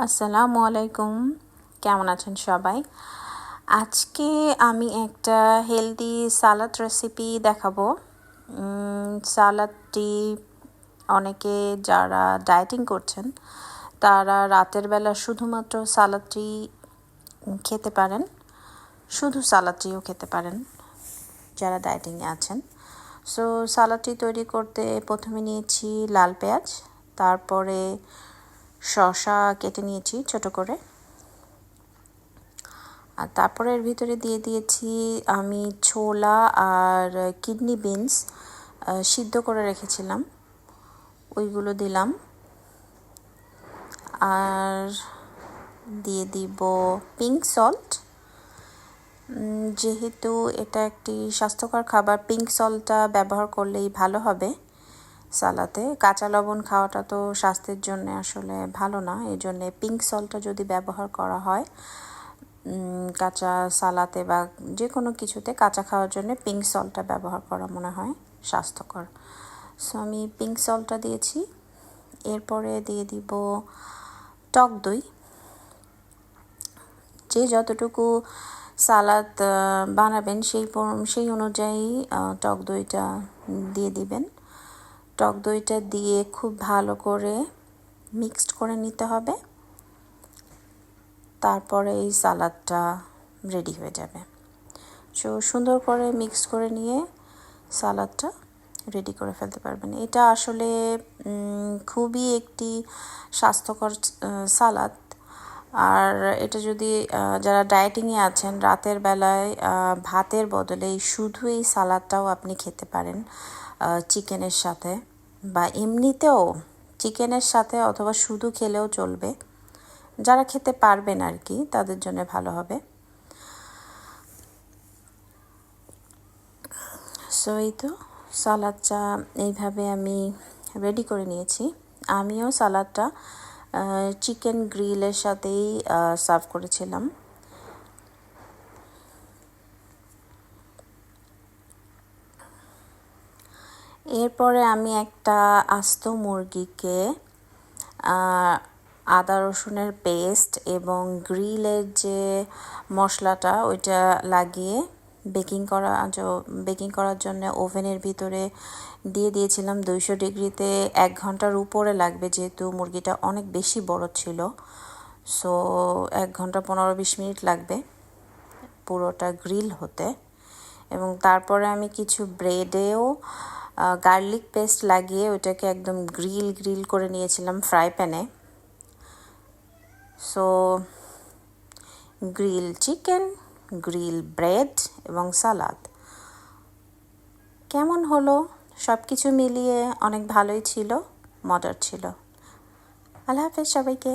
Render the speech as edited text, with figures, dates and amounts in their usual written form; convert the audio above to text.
আসসালামু আলাইকুম, কেমন আছেন সবাই? আজকে আমি একটা হেলদি সালাদ রেসিপি দেখাবো। সালাদটি অনেকে যারা ডায়েটিং করছেন তারা রাতের বেলা শুধুমাত্র সালাদটি খেতে পারেন, শুধু সালাদটিও খেতে পারেন যারা ডায়েটিংয়ে আছেন। সো সালাদটি তৈরি করতে প্রথমে নিয়েছি লাল পেঁয়াজ, তারপরে শসা কেটে নিয়েছি ছোট করে, আর তারপরে এর ভিতরে দিয়ে দিয়েছি আমি ছোলা আর কিডনি বিনস সিদ্ধ করে রেখেছিলাম, ওইগুলো দিলাম। আর দিয়ে দিব পিঙ্ক সল্ট, যেহেতু এটা একটি স্বাস্থ্যকর খাবার, পিঙ্ক সল্টটা ব্যবহার করলেই ভালো হবে সালাতে। কাঁচা লবণ খাওয়াটা তো স্বাস্থ্যের জন্য আসলে ভালো না, এই জন্যে পিঙ্ক সল্টটা যদি ব্যবহার করা হয় কাঁচা সালাতে বা যে কোনো কিছুতে কাঁচা খাওয়ার জন্য পিঙ্ক সল্টটা ব্যবহার করা মনে হয় স্বাস্থ্যকর। সো আমি পিঙ্ক সল্টটা দিয়েছি। এরপরে দিয়ে দিব টক দই, যে যতটুকু সালাদ বানাবেন সেই অনুযায়ী টক দইটা দিয়ে দিবেন। টক দইটা দিয়ে খুব ভালো করে মিক্সড করে নিতে হবে, তারপরে এই সালাদটা রেডি হয়ে যাবে। সো সুন্দর করে মিক্স করে নিয়ে সালাদটা রেডি করে ফেলতে পারবেন। এটা আসলে খুবই একটি স্বাস্থ্যকর সালাদ। আর এটা যদি যারা ডায়েটিংয়ে আছেন রাতের বেলায় ভাতের বদলে শুধু এই সালাদটাও আপনি খেতে পারেন চিকেনের সাথে, বা এমনিতেও চিকেনের সাথে অথবা শুধু খেলেও চলবে। যারা খেতে পারবেন আর কি তাদের জন্য ভালো হবে। সো এই তো সালাদটা এইভাবে আমি রেডি করে নিয়েছি। আমিও সালাদটা চিকেন গ্রিলের সাথেই সার্ভ করেছিলাম। এরপরে আমি একটা আস্ত মুরগিকে আদা রসুনের পেস্ট এবং গ্রিলের যে মশলাটা ওইটা লাগিয়ে বেকিং করার জন্য ওভেনের ভিতরে দিয়ে দিয়েছিলাম 200 ডিগ্রিতে। 1 ঘন্টার উপরে লাগবে যেহেতু মুরগিটা অনেক বেশি বড় ছিল। সো 1 ঘন্টা 15-20 মিনিট লাগবে পুরোটা গ্রিল হতে। এবং তারপরে আমি কিছু ব্রেডেও গার্লিক পেস্ট লাগিয়ে ওইটাকে একদম গ্রিল করে নিয়েছিলাম ফ্রাই প্যানে। So grill chicken, grill bread এবং সালাদ কেমন হলো? সব কিছু মিলিয়ে অনেক ভালোই ছিল, মজার ছিল। আল্লাহ হাফেজ সবাইকে।